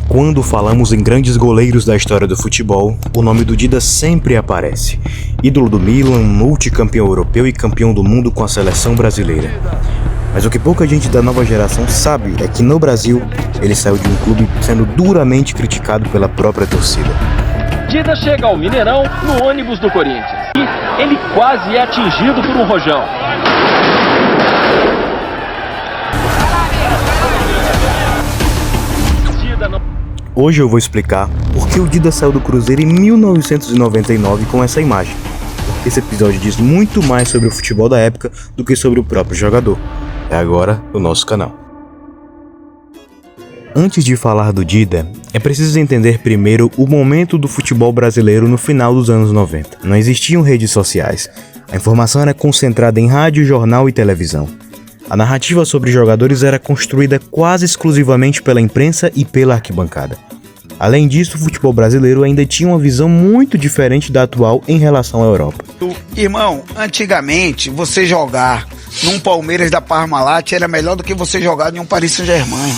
Quando falamos em grandes goleiros da história do futebol, o nome do Dida sempre aparece. Ídolo do Milan, multicampeão europeu e campeão do mundo com a seleção brasileira. Mas o que pouca gente da nova geração sabe é que no Brasil, ele saiu de um clube sendo duramente criticado pela própria torcida. Dida chega ao Mineirão no ônibus do Corinthians. E ele quase é atingido por um rojão. Hoje eu vou explicar por que o Dida saiu do Cruzeiro em 1999 com essa imagem. Porque esse episódio diz muito mais sobre o futebol da época do que sobre o próprio jogador. É agora no nosso canal. Antes de falar do Dida, é preciso entender primeiro o momento do futebol brasileiro no final dos anos 90. Não existiam redes sociais. A informação era concentrada em rádio, jornal e televisão. A narrativa sobre jogadores era construída quase exclusivamente pela imprensa e pela arquibancada. Além disso, o futebol brasileiro ainda tinha uma visão muito diferente da atual em relação à Europa. Irmão, antigamente você jogar num Palmeiras da Parmalat era melhor do que você jogar em um Paris Saint-Germain.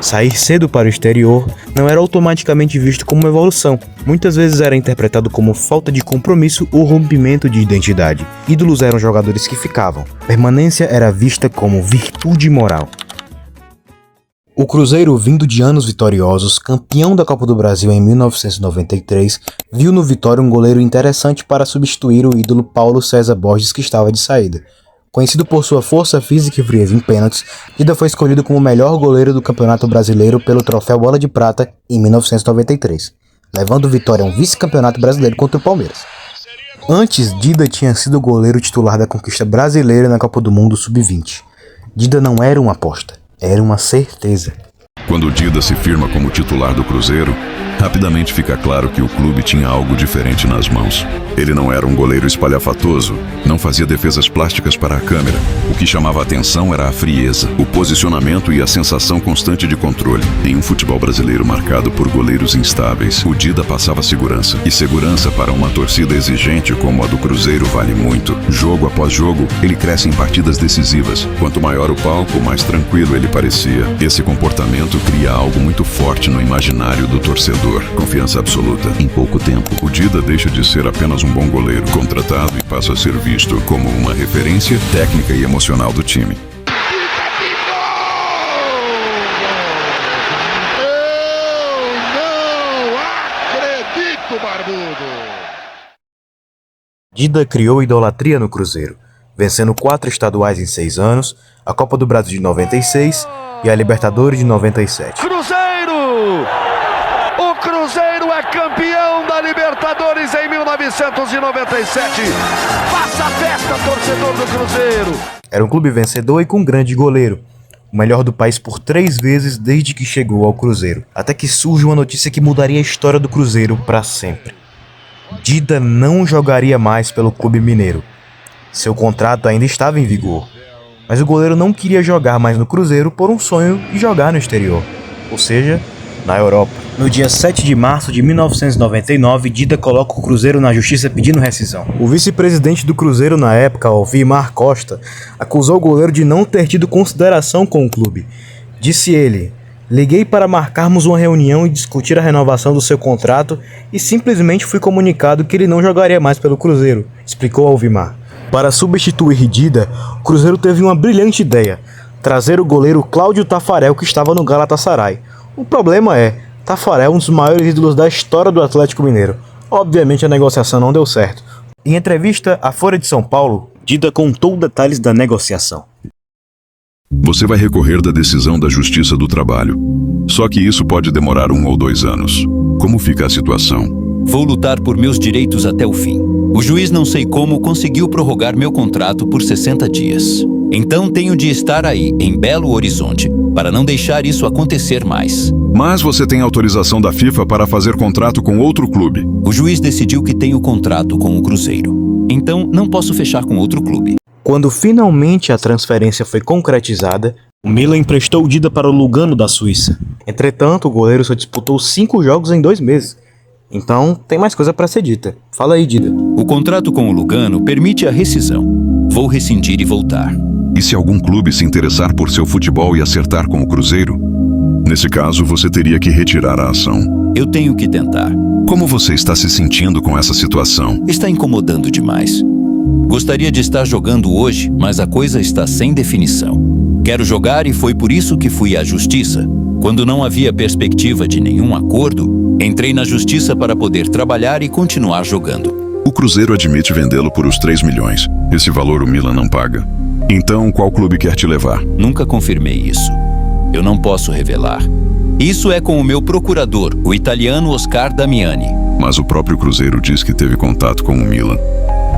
Sair cedo para o exterior não era automaticamente visto como uma evolução. Muitas vezes era interpretado como falta de compromisso ou rompimento de identidade. Ídolos eram jogadores que ficavam. Permanência era vista como virtude moral. O Cruzeiro, vindo de anos vitoriosos, campeão da Copa do Brasil em 1993, viu no Vitória um goleiro interessante para substituir o ídolo Paulo César Borges, que estava de saída. Conhecido por sua força física e frieza em pênaltis, Dida foi escolhido como o melhor goleiro do Campeonato Brasileiro pelo Troféu Bola de Prata em 1993, levando o Vitória a um vice-campeonato brasileiro contra o Palmeiras. Antes, Dida tinha sido o goleiro titular da conquista brasileira na Copa do Mundo Sub-20. Dida não era uma aposta, era uma certeza. Quando Dida se firma como titular do Cruzeiro, rapidamente fica claro que o clube tinha algo diferente nas mãos. Ele não era um goleiro espalhafatoso, não fazia defesas plásticas para a câmera. O que chamava a atenção era a frieza, o posicionamento e a sensação constante de controle. Em um futebol brasileiro marcado por goleiros instáveis, o Dida passava segurança. E segurança para uma torcida exigente como a do Cruzeiro vale muito. Jogo após jogo, ele cresce em partidas decisivas. Quanto maior o palco, mais tranquilo ele parecia. Esse comportamento cria algo muito forte no imaginário do torcedor. Confiança absoluta. Em pouco tempo, o Dida deixa de ser apenas um bom goleiro contratado e passa a ser visto como uma referência técnica e emocional do time. Eu não acredito, barbudo! Dida criou idolatria no Cruzeiro, vencendo 4 estaduais em 6 anos, a Copa do Brasil de 96 e a Libertadores de 97. Cruzeiro! O Cruzeiro é campeão da Libertadores em 1997. Faça a festa, torcedor do Cruzeiro. Era um clube vencedor e com um grande goleiro. O melhor do país por 3 vezes desde que chegou ao Cruzeiro. Até que surge uma notícia que mudaria a história do Cruzeiro para sempre. Dida não jogaria mais pelo clube mineiro. Seu contrato ainda estava em vigor. Mas o goleiro não queria jogar mais no Cruzeiro por um sonho de jogar no exterior. Ou seja, na Europa. No dia 7 de março de 1999, Dida coloca o Cruzeiro na justiça pedindo rescisão. O vice-presidente do Cruzeiro na época, Alvimar Costa, acusou o goleiro de não ter tido consideração com o clube. Disse ele: "Liguei para marcarmos uma reunião e discutir a renovação do seu contrato e simplesmente fui comunicado que ele não jogaria mais pelo Cruzeiro", explicou Alvimar. Para substituir Dida, o Cruzeiro teve uma brilhante ideia: trazer o goleiro Cláudio Taffarel, que estava no Galatasaray. O problema é, Taffarel é um dos maiores ídolos da história do Atlético Mineiro. Obviamente a negociação não deu certo. Em entrevista à Folha de São Paulo, Dida contou detalhes da negociação. Você vai recorrer da decisão da Justiça do Trabalho. Só que isso pode demorar 1 ou 2 anos. Como fica a situação? Vou lutar por meus direitos até o fim. O juiz, não sei como, conseguiu prorrogar meu contrato por 60 dias. Então tenho de estar aí, em Belo Horizonte, para não deixar isso acontecer mais. Mas você tem autorização da FIFA para fazer contrato com outro clube. O juiz decidiu que tenho contrato com o Cruzeiro. Então não posso fechar com outro clube. Quando finalmente a transferência foi concretizada, o Milan emprestou o Dida para o Lugano da Suíça. Entretanto, o goleiro só disputou 5 jogos em 2 meses. Então, tem mais coisa para ser dita. Fala aí, Dida. O contrato com o Lugano permite a rescisão. Vou rescindir e voltar. E se algum clube se interessar por seu futebol e acertar com o Cruzeiro? Nesse caso, você teria que retirar a ação. Eu tenho que tentar. Como você está se sentindo com essa situação? Está incomodando demais. Gostaria de estar jogando hoje, mas a coisa está sem definição. Quero jogar e foi por isso que fui à justiça. Quando não havia perspectiva de nenhum acordo, entrei na justiça para poder trabalhar e continuar jogando. O Cruzeiro admite vendê-lo por os 3 milhões. Esse valor o Milan não paga. Então, qual clube quer te levar? Nunca confirmei isso. Eu não posso revelar. Isso é com o meu procurador, o italiano Oscar Damiani. Mas o próprio Cruzeiro diz que teve contato com o Milan,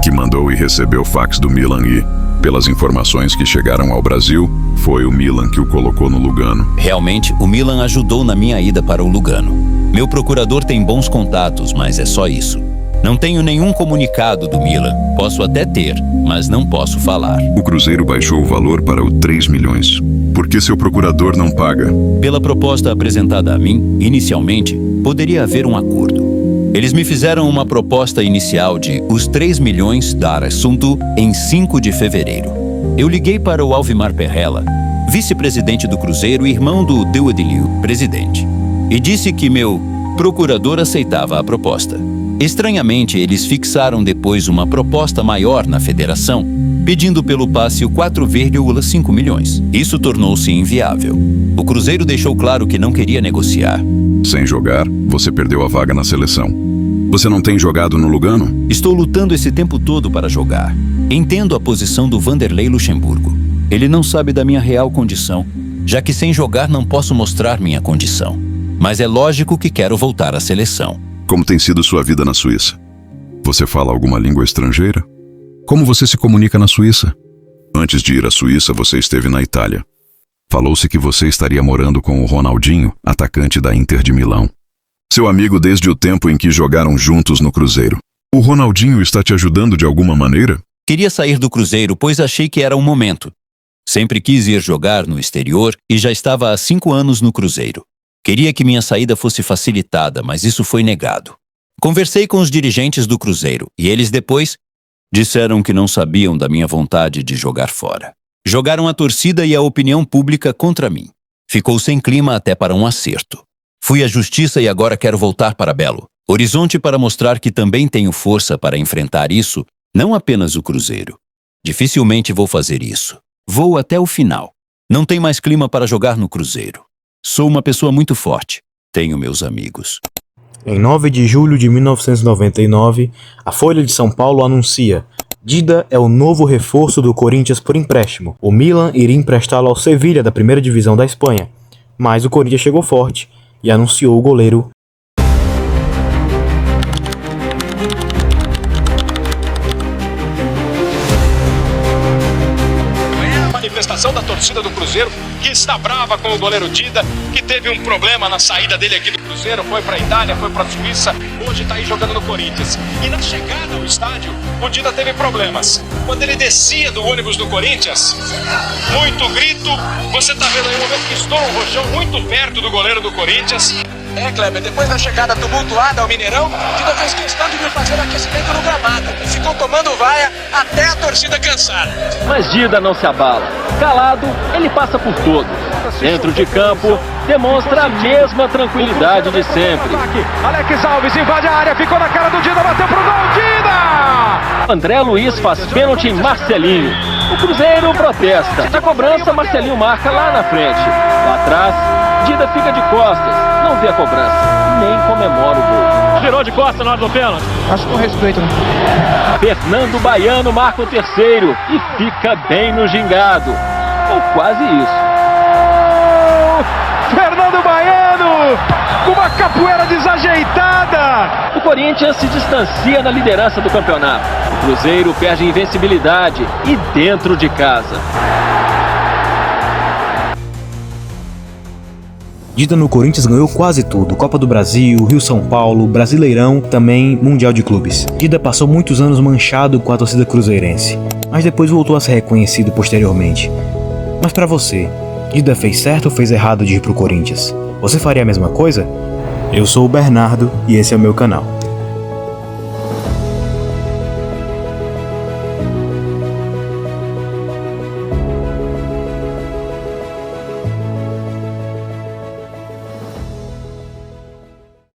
que mandou e recebeu fax do Milan e, pelas informações que chegaram ao Brasil, foi o Milan que o colocou no Lugano. Realmente, o Milan ajudou na minha ida para o Lugano. Meu procurador tem bons contatos, mas é só isso. Não tenho nenhum comunicado do Milan. Posso até ter, mas não posso falar. O Cruzeiro baixou o valor para o 3 milhões. Por que seu procurador não paga? Pela proposta apresentada a mim, inicialmente, poderia haver um acordo. Eles me fizeram uma proposta inicial de os 3 milhões dar assunto em 5 de fevereiro. Eu liguei para o Alvimar Perrella, vice-presidente do Cruzeiro e irmão do Deudeliu, presidente, e disse que meu procurador aceitava a proposta. Estranhamente, eles fixaram depois uma proposta maior na federação, pedindo pelo passe o 4,5 milhões. Isso tornou-se inviável. O Cruzeiro deixou claro que não queria negociar. Sem jogar, você perdeu a vaga na seleção. Você não tem jogado no Lugano? Estou lutando esse tempo todo para jogar. Entendo a posição do Vanderlei Luxemburgo. Ele não sabe da minha real condição, já que sem jogar não posso mostrar minha condição. Mas é lógico que quero voltar à seleção. Como tem sido sua vida na Suíça? Você fala alguma língua estrangeira? Como você se comunica na Suíça? Antes de ir à Suíça, você esteve na Itália. Falou-se que você estaria morando com o Ronaldinho, atacante da Inter de Milão. Seu amigo desde o tempo em que jogaram juntos no Cruzeiro. O Ronaldinho está te ajudando de alguma maneira? Queria sair do Cruzeiro, pois achei que era o momento. Sempre quis ir jogar no exterior e já estava há 5 anos no Cruzeiro. Queria que minha saída fosse facilitada, mas isso foi negado. Conversei com os dirigentes do Cruzeiro e eles depois disseram que não sabiam da minha vontade de jogar fora. Jogaram a torcida e a opinião pública contra mim. Ficou sem clima até para um acerto. Fui à justiça e agora quero voltar para Belo Horizonte para mostrar que também tenho força para enfrentar isso, não apenas o Cruzeiro. Dificilmente vou fazer isso. Vou até o final. Não tem mais clima para jogar no Cruzeiro. Sou uma pessoa muito forte. Tenho meus amigos. Em 9 de julho de 1999, a Folha de São Paulo anuncia: Dida é o novo reforço do Corinthians por empréstimo. O Milan iria emprestá-lo ao Sevilha da primeira divisão da Espanha, mas o Corinthians chegou forte e anunciou o goleiro. Manifestação da torcida do Cruzeiro, que está brava com o goleiro Dida, que teve um problema na saída dele aqui do Cruzeiro, foi para a Itália, foi para a Suíça, hoje está aí jogando no Corinthians. E na chegada ao estádio, o Dida teve problemas. Quando ele descia do ônibus do Corinthians, muito grito, você está vendo aí o momento que estoura um rojão muito perto do goleiro do Corinthians. Kleber, depois da chegada tumultuada ao Mineirão, Dida fez questão de vir fazer aquecimento no gramado e ficou tomando vaia até a torcida cansar. Mas Dida não se abala. Calado, ele passa por todos. Dentro de campo, demonstra a mesma tranquilidade de sempre. Alex Alves invade a área, ficou na cara do Dida, bateu pro gol, Dida! André Luiz faz pênalti em Marcelinho. O Cruzeiro protesta. Na cobrança, Marcelinho marca lá na frente. Lá atrás, Dida fica de costas. Não vê a cobrança, nem comemora o gol. Virou de costas na hora do pênalti? Acho que com respeito, né? Fernando Baiano marca o terceiro e fica bem no gingado. Ou quase isso. Fernando Baiano, com uma capoeira desajeitada. O Corinthians se distancia na liderança do campeonato. O Cruzeiro perde invencibilidade e dentro de casa. Dida no Corinthians ganhou quase tudo: Copa do Brasil, Rio-São Paulo, Brasileirão, também Mundial de Clubes. Dida passou muitos anos manchado com a torcida cruzeirense, mas depois voltou a ser reconhecido posteriormente. Mas pra você, Dida fez certo ou fez errado de ir pro Corinthians? Você faria a mesma coisa? Eu sou o Bernardo e esse é o meu canal.